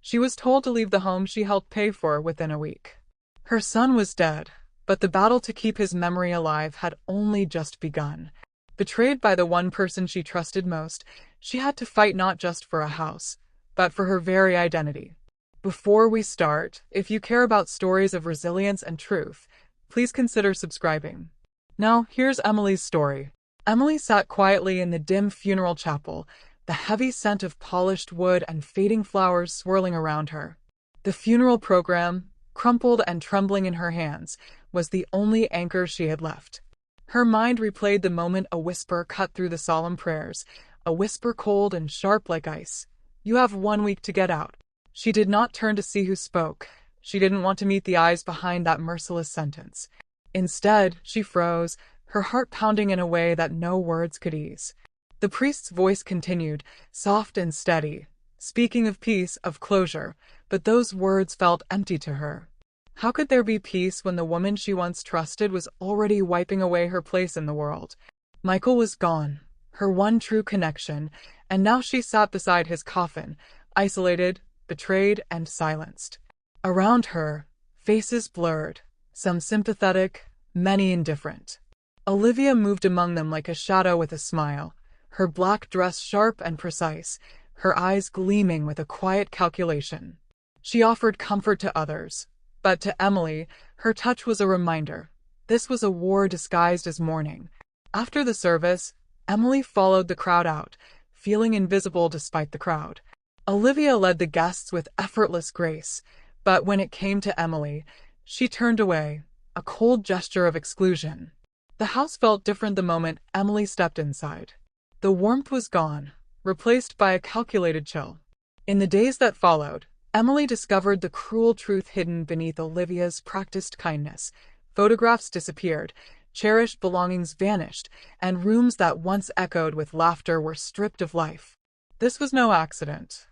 She was told to leave the home she helped pay for within a week. Her son was dead, but the battle to keep his memory alive had only just begun. Betrayed by the one person she trusted most, she had to fight not just for a house, but for her very identity. Before we start, if you care about stories of resilience and truth, please consider subscribing. Now, here's Emily's story. Emily sat quietly in the dim funeral chapel, the heavy scent of polished wood and fading flowers swirling around her. The funeral program, crumpled and trembling in her hands, was the only anchor she had left. Her mind replayed the moment a whisper cut through the solemn prayers, a whisper cold and sharp like ice. "You have 1 week to get out." She did not turn to see who spoke. She didn't want to meet the eyes behind that merciless sentence. Instead, she froze, her heart pounding in a way that no words could ease. The priest's voice continued, soft and steady, speaking of peace, of closure, but those words felt empty to her. How could there be peace when the woman she once trusted was already wiping away her place in the world? Michael was gone, her one true connection, and now she sat beside his coffin, isolated, betrayed, and silenced. Around her, faces blurred, some sympathetic, many indifferent. Olivia moved among them like a shadow with a smile, her black dress sharp and precise, her eyes gleaming with a quiet calculation. She offered comfort to others, but to Emily, her touch was a reminder. This was a war disguised as mourning. After the service, Emily followed the crowd out, feeling invisible despite the crowd. Olivia led the guests with effortless grace, but when it came to Emily, she turned away, a cold gesture of exclusion. The house felt different the moment Emily stepped inside. The warmth was gone, replaced by a calculated chill. In the days that followed, Emily discovered the cruel truth hidden beneath Olivia's practiced kindness. Photographs disappeared, cherished belongings vanished, and rooms that once echoed with laughter were stripped of life. This was no accident.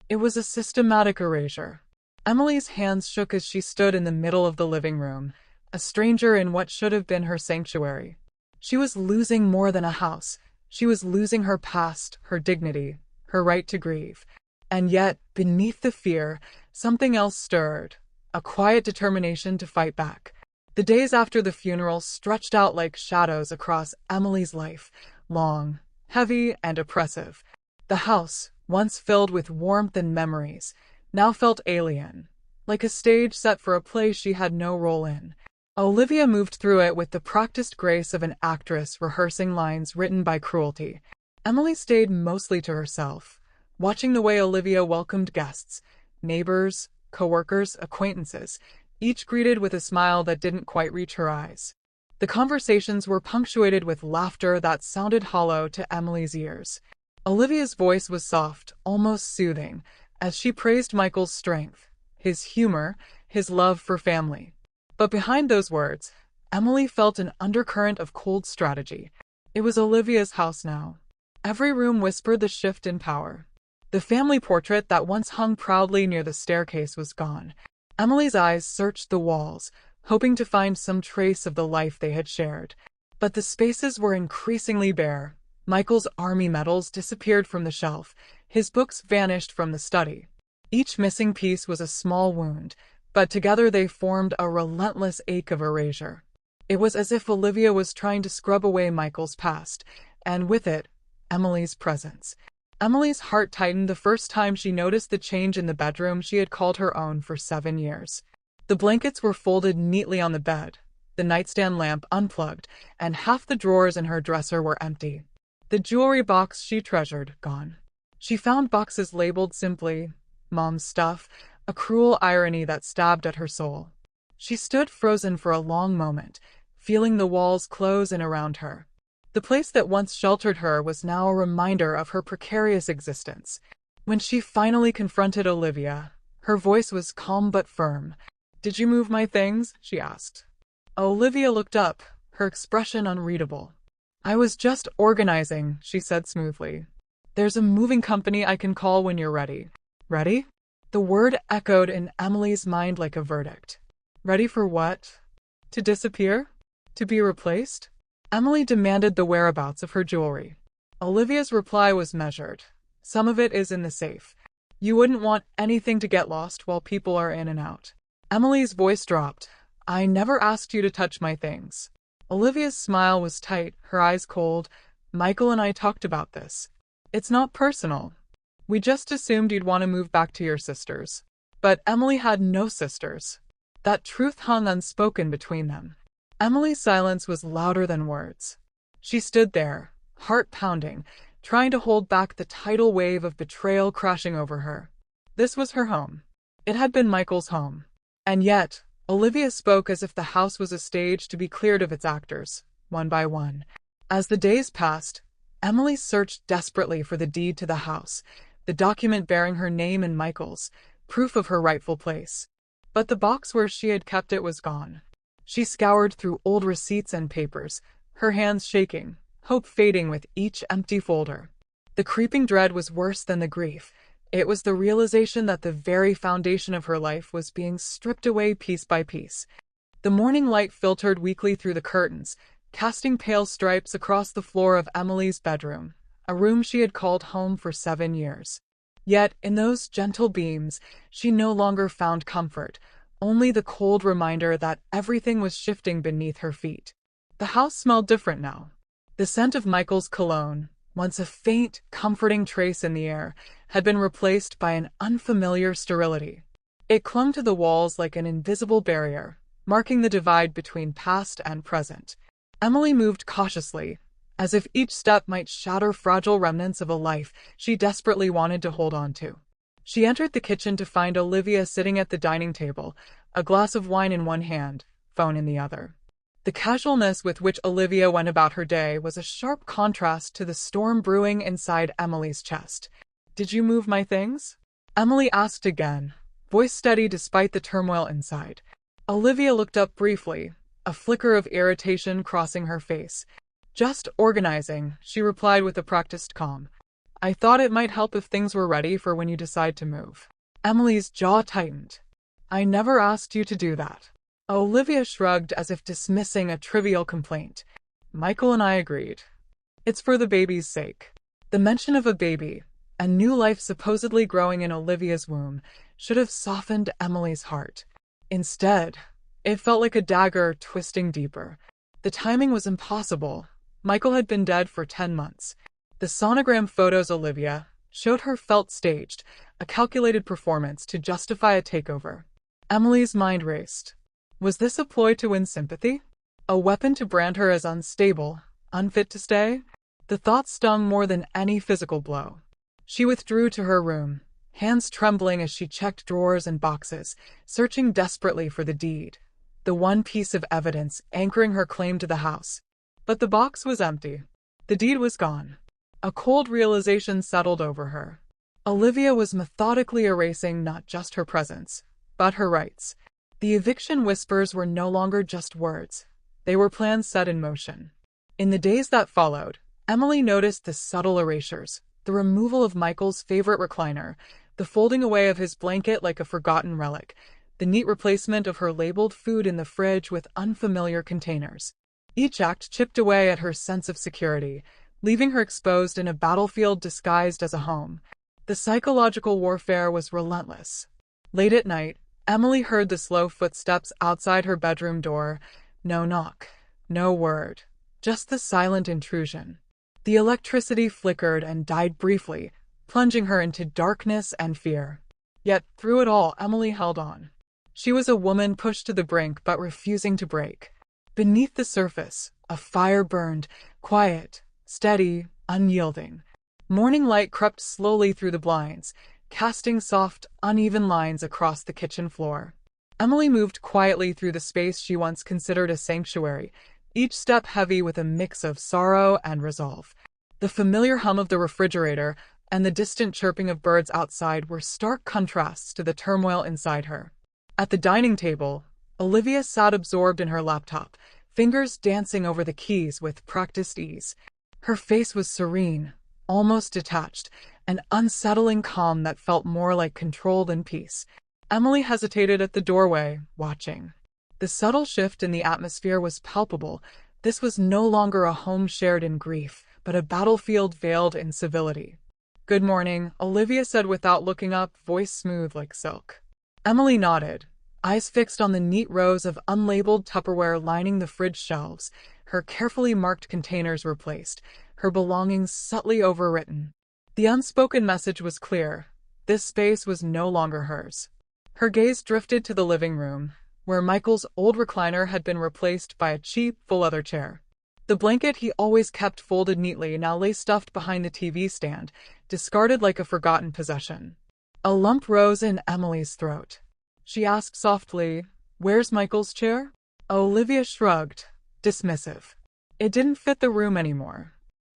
It was a systematic erasure. Emily's hands shook as she stood in the middle of the living room, a stranger in what should have been her sanctuary. She was losing more than a house. She was losing her past, her dignity, her right to grieve. And yet, beneath the fear, something else stirred, a quiet determination to fight back. The days after the funeral stretched out like shadows across Emily's life, long, heavy, and oppressive. The house, once filled with warmth and memories, now felt alien, like a stage set for a play she had no role in. Olivia moved through it with the practiced grace of an actress rehearsing lines written by cruelty. Emily stayed mostly to herself, watching the way Olivia welcomed guests, neighbors, co-workers, acquaintances, each greeted with a smile that didn't quite reach her eyes. The conversations were punctuated with laughter that sounded hollow to Emily's ears. Olivia's voice was soft, almost soothing, as she praised Michael's strength, his humor, his love for family. But behind those words, Emily felt an undercurrent of cold strategy. It was Olivia's house now. Every room whispered the shift in power. The family portrait that once hung proudly near the staircase was gone. Emily's eyes searched the walls, hoping to find some trace of the life they had shared. But the spaces were increasingly bare. Michael's army medals disappeared from the shelf. His books vanished from the study. Each missing piece was a small wound, but together they formed a relentless ache of erasure. It was as if Olivia was trying to scrub away Michael's past, and with it, Emily's presence. Emily's heart tightened the first time she noticed the change in the bedroom she had called her own for 7 years. The blankets were folded neatly on the bed, the nightstand lamp unplugged, and half the drawers in her dresser were empty. The jewelry box she treasured, gone. She found boxes labeled simply, "Mom's stuff," a cruel irony that stabbed at her soul. She stood frozen for a long moment, feeling the walls close in around her. The place that once sheltered her was now a reminder of her precarious existence. When she finally confronted Olivia, her voice was calm but firm. "Did you move my things?" she asked. Olivia looked up, her expression unreadable. "I was just organizing," she said smoothly. "There's a moving company I can call when you're ready." "Ready?" The word echoed in Emily's mind like a verdict. Ready for what? To disappear? To be replaced? Emily demanded the whereabouts of her jewelry. Olivia's reply was measured. "Some of it is in the safe." You wouldn't want anything to get lost while people are in and out. Emily's voice dropped. I never asked you to touch my things. Olivia's smile was tight, her eyes cold. Michael and I talked about this. It's not personal. We just assumed you'd want to move back to your sisters. But Emily had no sisters. That truth hung unspoken between them. Emily's silence was louder than words. She stood there, heart pounding, trying to hold back the tidal wave of betrayal crashing over her. This was her home. It had been Michael's home. And yet, Olivia spoke as if the house was a stage to be cleared of its actors, one by one. As the days passed, Emily searched desperately for the deed to the house, the document bearing her name and Michael's, proof of her rightful place. But the box where she had kept it was gone. She scoured through old receipts and papers, her hands shaking, hope fading with each empty folder. The creeping dread was worse than the grief. It was the realization that the very foundation of her life was being stripped away piece by piece. The morning light filtered weakly through the curtains, casting pale stripes across the floor of Emily's bedroom, a room she had called home for 7 years. Yet, in those gentle beams, she no longer found comfort, only the cold reminder that everything was shifting beneath her feet. The house smelled different now. The scent of Michael's cologne, once a faint, comforting trace in the air, had been replaced by an unfamiliar sterility. It clung to the walls like an invisible barrier, marking the divide between past and present. Emily moved cautiously, as if each step might shatter fragile remnants of a life she desperately wanted to hold on to. She entered the kitchen to find Olivia sitting at the dining table, a glass of wine in one hand, phone in the other. The casualness with which Olivia went about her day was a sharp contrast to the storm brewing inside Emily's chest. Did you move my things? Emily asked again, voice steady despite the turmoil inside. Olivia looked up briefly, a flicker of irritation crossing her face. Just organizing, she replied with a practiced calm. I thought it might help if things were ready for when you decide to move. Emily's jaw tightened. I never asked you to do that. Olivia shrugged as if dismissing a trivial complaint. Michael and I agreed. It's for the baby's sake. The mention of a baby, a new life supposedly growing in Olivia's womb, should have softened Emily's heart. Instead, it felt like a dagger twisting deeper. The timing was impossible. Michael had been dead for 10 months. The sonogram photos Olivia showed her felt staged, a calculated performance to justify a takeover. Emily's mind raced. Was this a ploy to win sympathy? A weapon to brand her as unstable, unfit to stay? The thought stung more than any physical blow. She withdrew to her room, hands trembling as she checked drawers and boxes, searching desperately for the deed, the one piece of evidence anchoring her claim to the house. But the box was empty. The deed was gone. A cold realization settled over her. Olivia was methodically erasing not just her presence, but her rights. The eviction whispers were no longer just words. They were plans set in motion. In the days that followed, Emily noticed the subtle erasures, the removal of Michael's favorite recliner, the folding away of his blanket like a forgotten relic, the neat replacement of her labeled food in the fridge with unfamiliar containers. Each act chipped away at her sense of security, leaving her exposed in a battlefield disguised as a home. The psychological warfare was relentless. Late at night, Emily heard the slow footsteps outside her bedroom door. No knock, no word, just the silent intrusion. The electricity flickered and died briefly, plunging her into darkness and fear. Yet, through it all, Emily held on. She was a woman pushed to the brink but refusing to break. Beneath the surface, a fire burned, quiet, steady, unyielding. Morning light crept slowly through the blinds, casting soft, uneven lines across the kitchen floor. Emily moved quietly through the space she once considered a sanctuary, each step heavy with a mix of sorrow and resolve. The familiar hum of the refrigerator and the distant chirping of birds outside were stark contrasts to the turmoil inside her. At the dining table, Olivia sat absorbed in her laptop, fingers dancing over the keys with practiced ease. Her face was serene, almost detached, an unsettling calm that felt more like control than peace. Emily hesitated at the doorway, watching. The subtle shift in the atmosphere was palpable. This was no longer a home shared in grief, but a battlefield veiled in civility. "Good morning," Olivia said without looking up, voice smooth like silk. Emily nodded, eyes fixed on the neat rows of unlabeled Tupperware lining the fridge shelves. Her carefully marked containers were placed, her belongings subtly overwritten. The unspoken message was clear. This space was no longer hers. Her gaze drifted to the living room, where Michael's old recliner had been replaced by a cheap, full-leather chair. The blanket he always kept folded neatly now lay stuffed behind the TV stand, discarded like a forgotten possession. A lump rose in Emily's throat. She asked softly, "Where's Michael's chair?" Olivia shrugged, dismissive. "It didn't fit the room anymore.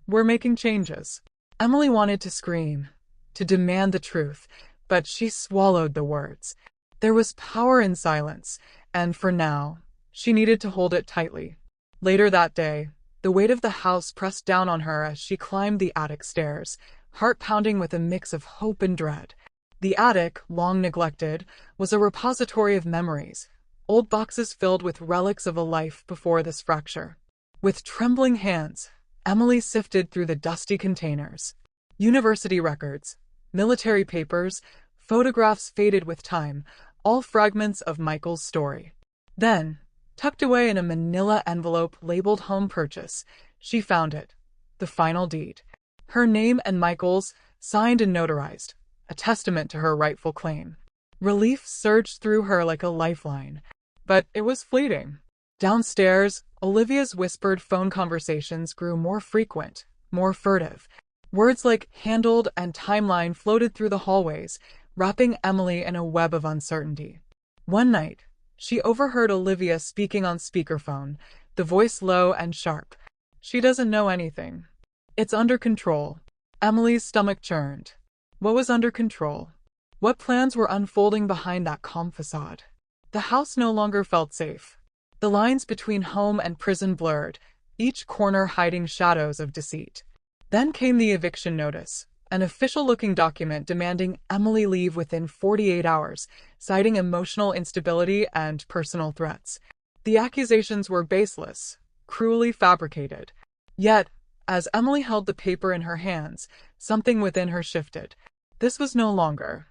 We're making changes." Emily wanted to scream, to demand the truth, but she swallowed the words. There was power in silence, and for now, she needed to hold it tightly. Later that day, the weight of the house pressed down on her as she climbed the attic stairs, heart pounding with a mix of hope and dread. The attic, long neglected, was a repository of memories, old boxes filled with relics of a life before this fracture. With trembling hands, Emily sifted through the dusty containers. University records, military papers, photographs faded with time, all fragments of Michael's story. Then, tucked away in a manila envelope labeled home purchase, she found it, the final deed. Her name and Michael's, signed and notarized, a testament to her rightful claim. Relief surged through her like a lifeline, but it was fleeting. Downstairs, Olivia's whispered phone conversations grew more frequent, more furtive. Words like handled and timeline floated through the hallways, wrapping Emily in a web of uncertainty. One night, she overheard Olivia speaking on speakerphone, the voice low and sharp. "She doesn't know anything. It's under control." Emily's stomach churned. What was under control? What plans were unfolding behind that calm facade? The house no longer felt safe. The lines between home and prison blurred, each corner hiding shadows of deceit. Then came the eviction notice, an official-looking document demanding Emily leave within 48 hours, citing emotional instability and personal threats. The accusations were baseless, cruelly fabricated. Yet, as Emily held the paper in her hands, something within her shifted. This was no longer.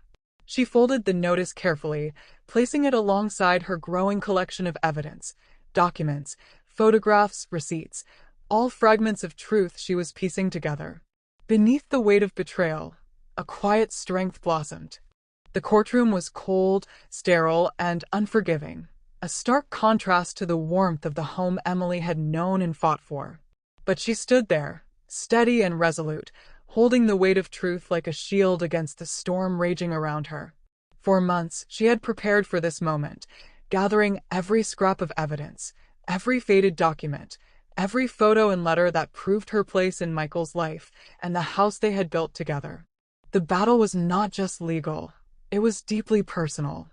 She folded the notice carefully, placing it alongside her growing collection of evidence, documents, photographs, receipts, all fragments of truth she was piecing together. Beneath the weight of betrayal, a quiet strength blossomed. The courtroom was cold, sterile, and unforgiving, a stark contrast to the warmth of the home Emily had known and fought for. But she stood there, steady and resolute, holding the weight of truth like a shield against the storm raging around her. For months, she had prepared for this moment, gathering every scrap of evidence, every faded document, every photo and letter that proved her place in Michael's life and the house they had built together. The battle was not just legal, it was deeply personal.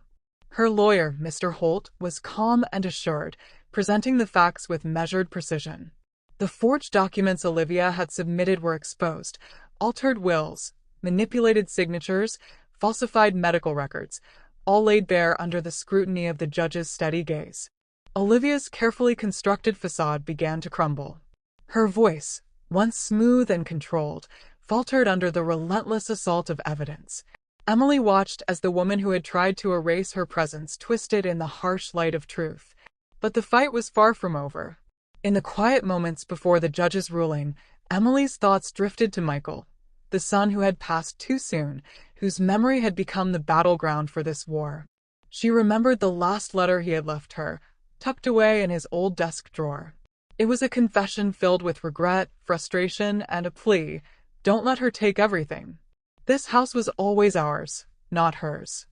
Her lawyer, Mr. Holt, was calm and assured, presenting the facts with measured precision. The forged documents Olivia had submitted were exposed, altered wills, manipulated signatures, falsified medical records, all laid bare under the scrutiny of the judge's steady gaze. Olivia's carefully constructed facade began to crumble. Her voice, once smooth and controlled, faltered under the relentless assault of evidence. Emily watched as the woman who had tried to erase her presence twisted in the harsh light of truth. But the fight was far from over. In the quiet moments before the judge's ruling, Emily's thoughts drifted to Michael, the son who had passed too soon, whose memory had become the battleground for this war. She remembered the last letter he had left her, tucked away in his old desk drawer. It was a confession filled with regret, frustration, and a plea, "Don't let her take everything." This house was always ours, not hers.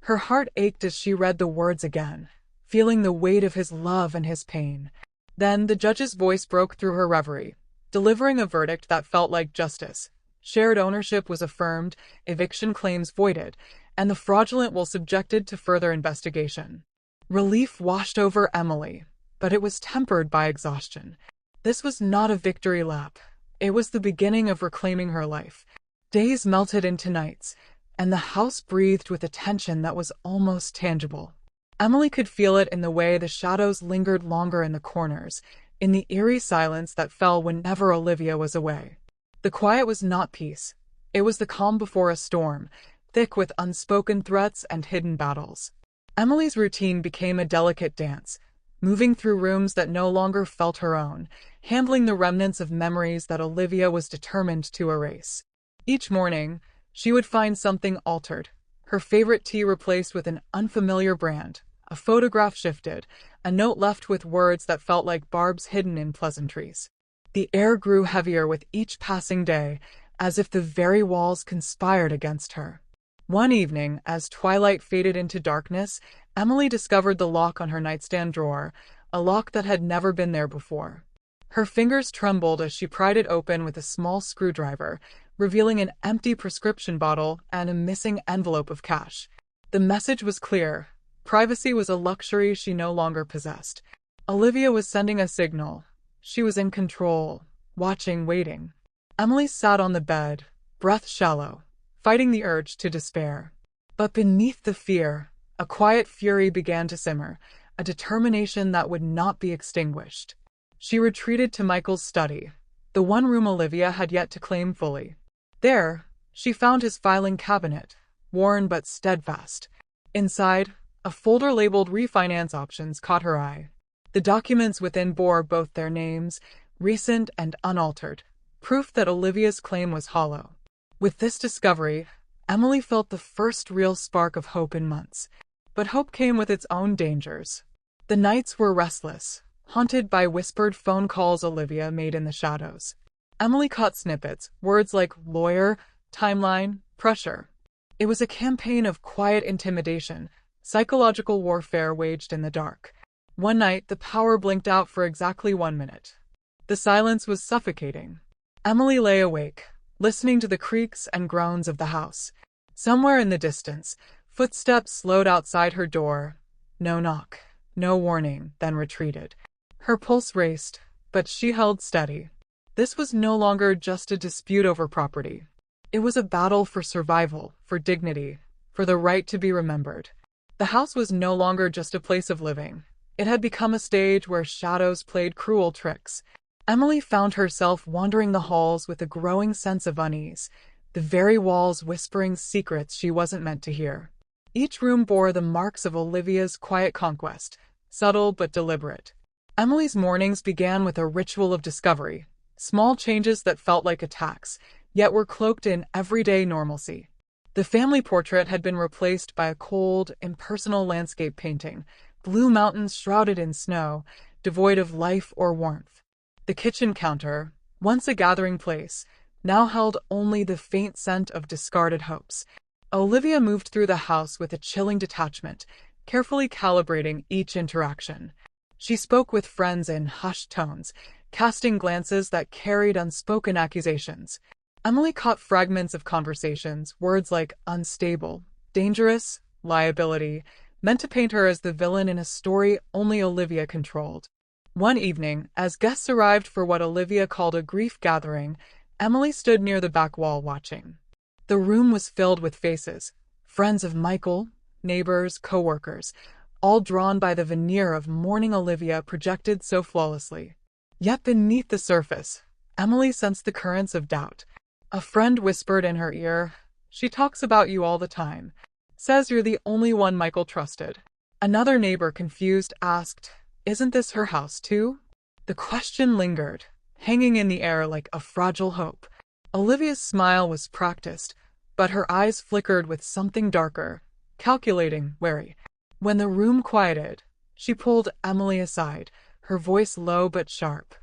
Her heart ached as she read the words again, feeling the weight of his love and his pain. Then the judge's voice broke through her reverie, delivering a verdict that felt like justice. Shared ownership was affirmed, eviction claims voided, and the fraudulent will subjected to further investigation. Relief washed over Emily, but it was tempered by exhaustion. This was not a victory lap. It was the beginning of reclaiming her life. Days melted into nights, and the house breathed with a tension that was almost tangible. Emily could feel it in the way the shadows lingered longer in the corners, in the eerie silence that fell whenever Olivia was away. The quiet was not peace. It was the calm before a storm, thick with unspoken threats and hidden battles. Emily's routine became a delicate dance, moving through rooms that no longer felt her own, handling the remnants of memories that Olivia was determined to erase. Each morning, she would find something altered, her favorite tea replaced with an unfamiliar brand, a photograph shifted, a note left with words that felt like barbs hidden in pleasantries. The air grew heavier with each passing day, as if the very walls conspired against her. One evening, as twilight faded into darkness, Emily discovered the lock on her nightstand drawer, a lock that had never been there before. Her fingers trembled as she pried it open with a small screwdriver, revealing an empty prescription bottle and a missing envelope of cash. The message was clear. Privacy was a luxury she no longer possessed. Olivia was sending a signal. She was in control, watching, waiting. Emily sat on the bed, breath shallow, fighting the urge to despair. But beneath the fear, a quiet fury began to simmer, a determination that would not be extinguished. She retreated to Michael's study, the one room Olivia had yet to claim fully. There, she found his filing cabinet, worn but steadfast. Inside, a folder labeled refinance options caught her eye. The documents within bore both their names, recent and unaltered, proof that Olivia's claim was hollow. With this discovery, Emily felt the first real spark of hope in months. But hope came with its own dangers. The nights were restless, haunted by whispered phone calls Olivia made in the shadows. Emily caught snippets, words like lawyer, timeline, pressure. It was a campaign of quiet intimidation, psychological warfare waged in the dark. One night, the power blinked out for exactly 1 minute. The silence was suffocating. Emily lay awake, listening to the creaks and groans of the house. Somewhere in the distance, footsteps slowed outside her door. No knock, no warning, then retreated. Her pulse raced, but she held steady. This was no longer just a dispute over property. It was a battle for survival, for dignity, for the right to be remembered. The house was no longer just a place of living. It had become a stage where shadows played cruel tricks. Emily found herself wandering the halls with a growing sense of unease, the very walls whispering secrets she wasn't meant to hear. Each room bore the marks of Olivia's quiet conquest, subtle but deliberate. Emily's mornings began with a ritual of discovery, small changes that felt like attacks, yet were cloaked in everyday normalcy. The family portrait had been replaced by a cold, impersonal landscape painting, blue mountains shrouded in snow, devoid of life or warmth. The kitchen counter, once a gathering place, now held only the faint scent of discarded hopes. Olivia moved through the house with a chilling detachment, carefully calibrating each interaction. She spoke with friends in hushed tones, casting glances that carried unspoken accusations. Emily caught fragments of conversations, words like unstable, dangerous, liability, meant to paint her as the villain in a story only Olivia controlled. One evening, as guests arrived for what Olivia called a grief gathering, Emily stood near the back wall watching. The room was filled with faces, friends of Michael, neighbors, co-workers, all drawn by the veneer of mourning Olivia projected so flawlessly. Yet beneath the surface, Emily sensed the currents of doubt. A friend whispered in her ear, "She talks about you all the time. Says you're the only one Michael trusted." Another neighbor, confused, asked, "Isn't this her house too?" The question lingered, hanging in the air like a fragile hope. Olivia's smile was practiced, but her eyes flickered with something darker, calculating, wary. When the room quieted, she pulled Emily aside, her voice low but sharp.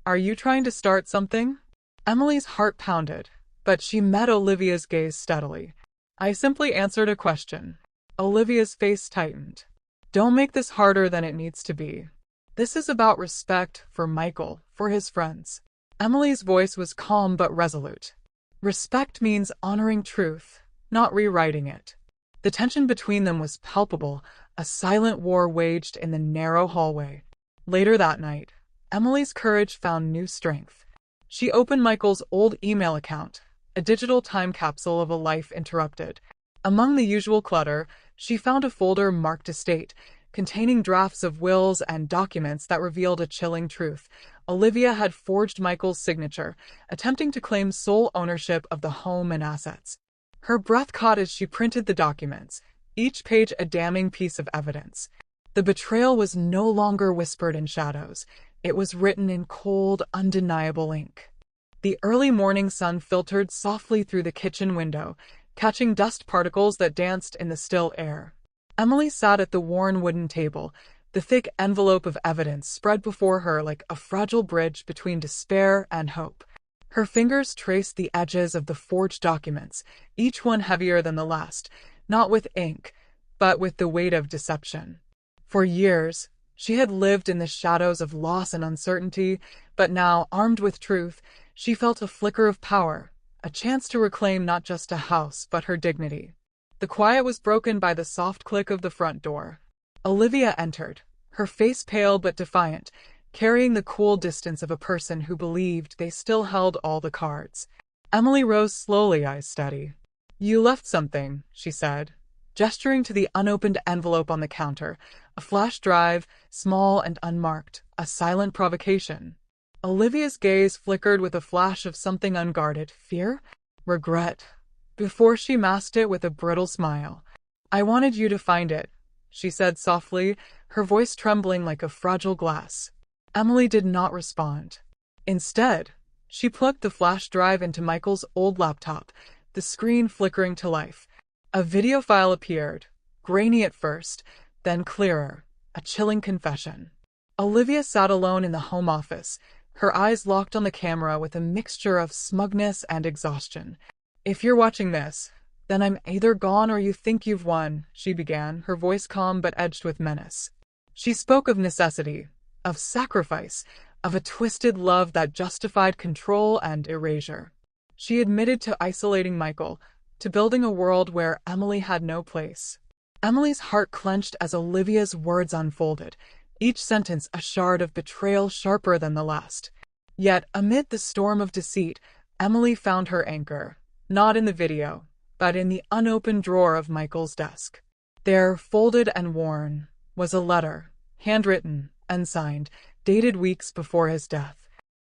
"Are you trying to start something?" Emily's heart pounded, but she met Olivia's gaze steadily. "I simply answered a question." Olivia's face tightened. "Don't make this harder than it needs to be. This is about respect for Michael, for his friends." Emily's voice was calm but resolute. Respect means honoring truth, not rewriting it. The tension between them was palpable, a silent war waged in the narrow hallway. Later that night, Emily's courage found new strength. She opened Michael's old email account, a digital time capsule of a life interrupted. Among the usual clutter, she found a folder marked estate, containing drafts of wills and documents that revealed a chilling truth. Olivia had forged Michael's signature, attempting to claim sole ownership of the home and assets. Her breath caught as she printed the documents, each page a damning piece of evidence. The betrayal was no longer whispered in shadows. It was written in cold, undeniable ink. The early morning sun filtered softly through the kitchen window, catching dust particles that danced in the still air. Emily sat at the worn wooden table, the thick envelope of evidence spread before her like a fragile bridge between despair and hope. Her fingers traced the edges of the forged documents, each one heavier than the last, not with ink, but with the weight of deception. For years, she had lived in the shadows of loss and uncertainty, but now, armed with truth, she felt a flicker of power, a chance to reclaim not just a house, but her dignity. The quiet was broken by the soft click of the front door. Olivia entered, her face pale but defiant, carrying the cool distance of a person who believed they still held all the cards. Emily rose slowly, eyes steady. "You left something," she said, gesturing to the unopened envelope on the counter, a flash drive, small and unmarked, a silent provocation. Olivia's gaze flickered with a flash of something unguarded, fear, regret, before she masked it with a brittle smile. "I wanted you to find it," she said softly, her voice trembling like a fragile glass. Emily did not respond. Instead, she plugged the flash drive into Michael's old laptop, the screen flickering to life. A video file appeared, grainy at first, then clearer, a chilling confession. Olivia sat alone in the home office, her eyes locked on the camera with a mixture of smugness and exhaustion. "If you're watching this, then I'm either gone or you think you've won," she began, her voice calm but edged with menace. She spoke of necessity, of sacrifice, of a twisted love that justified control and erasure. She admitted to isolating Michael, to building a world where Emily had no place. Emily's heart clenched as Olivia's words unfolded, each sentence a shard of betrayal sharper than the last. Yet, amid the storm of deceit, Emily found her anchor, not in the video, but in the unopened drawer of Michael's desk. There, folded and worn, was a letter, handwritten, unsigned, dated weeks before his death.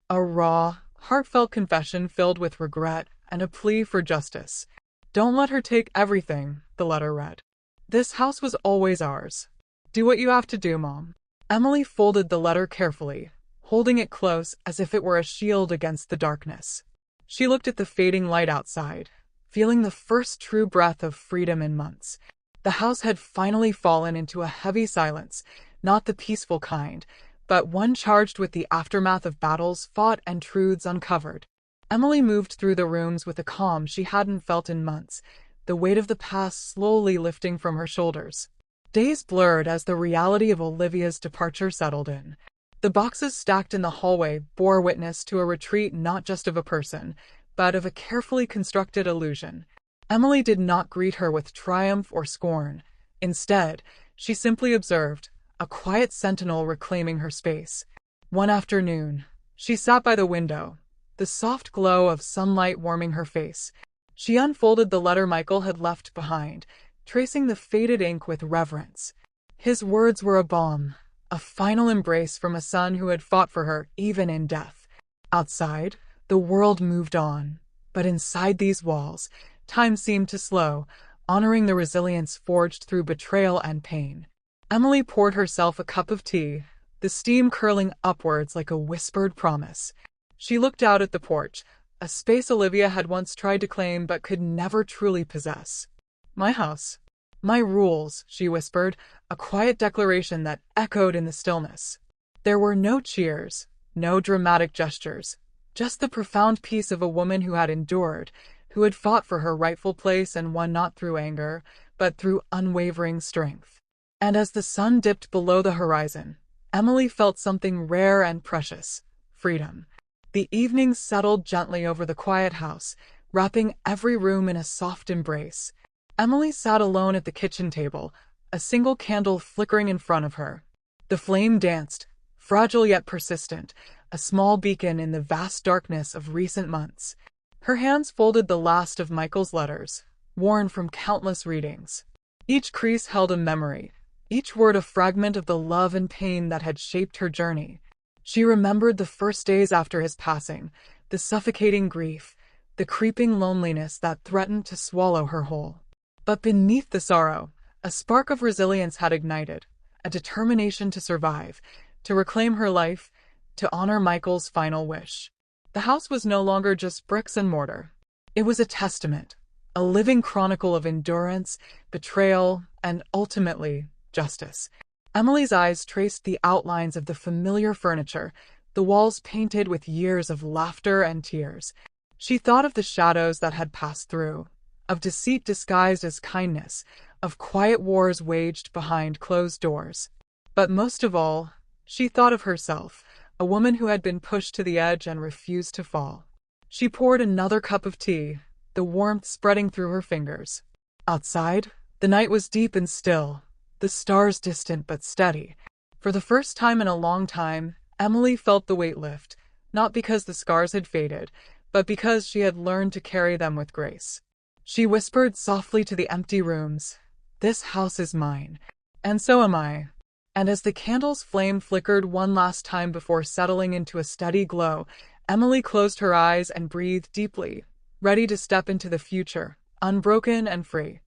A raw, heartfelt confession filled with regret and a plea for justice. "Don't let her take everything," the letter read. "This house was always ours. Do what you have to do, Mom." Emily folded the letter carefully, holding it close as if it were a shield against the darkness. She looked at the fading light outside, feeling the first true breath of freedom in months. The house had finally fallen into a heavy silence, not the peaceful kind, but one charged with the aftermath of battles fought and truths uncovered. Emily moved through the rooms with a calm she hadn't felt in months, the weight of the past slowly lifting from her shoulders. Days blurred as the reality of Olivia's departure settled in. The boxes stacked in the hallway bore witness to a retreat not just of a person, but of a carefully constructed illusion. Emily did not greet her with triumph or scorn. Instead, she simply observed, a quiet sentinel reclaiming her space. One afternoon, she sat by the window, the soft glow of sunlight warming her face. She unfolded the letter Michael had left behind, tracing the faded ink with reverence. His words were a balm, a final embrace from a son who had fought for her even in death. Outside, the world moved on, but inside these walls, time seemed to slow, honoring the resilience forged through betrayal and pain. Emily poured herself a cup of tea, the steam curling upwards like a whispered promise. She looked out at the porch, a space Olivia had once tried to claim but could never truly possess. "My house. My rules," she whispered, a quiet declaration that echoed in the stillness. There were no cheers, no dramatic gestures, just the profound peace of a woman who had endured, who had fought for her rightful place and won not through anger, but through unwavering strength. And as the sun dipped below the horizon, Emily felt something rare and precious: freedom. The evening settled gently over the quiet house, wrapping every room in a soft embrace. Emily sat alone at the kitchen table, a single candle flickering in front of her. The flame danced, fragile yet persistent, a small beacon in the vast darkness of recent months. Her hands folded the last of Michael's letters, worn from countless readings. Each crease held a memory, each word a fragment of the love and pain that had shaped her journey. She remembered the first days after his passing, the suffocating grief, the creeping loneliness that threatened to swallow her whole. But beneath the sorrow, a spark of resilience had ignited, a determination to survive, to reclaim her life, to honor Michael's final wish. The house was no longer just bricks and mortar. It was a testament, a living chronicle of endurance, betrayal, and ultimately, justice. Emily's eyes traced the outlines of the familiar furniture, the walls painted with years of laughter and tears. She thought of the shadows that had passed through, of deceit disguised as kindness, of quiet wars waged behind closed doors. But most of all, she thought of herself, a woman who had been pushed to the edge and refused to fall. She poured another cup of tea, the warmth spreading through her fingers. Outside, the night was deep and still, the stars distant but steady. For the first time in a long time, Emily felt the weight lift, not because the scars had faded, but because she had learned to carry them with grace. She whispered softly to the empty rooms, "This house is mine, and so am I." And as the candle's flame flickered one last time before settling into a steady glow, Emily closed her eyes and breathed deeply, ready to step into the future, unbroken and free.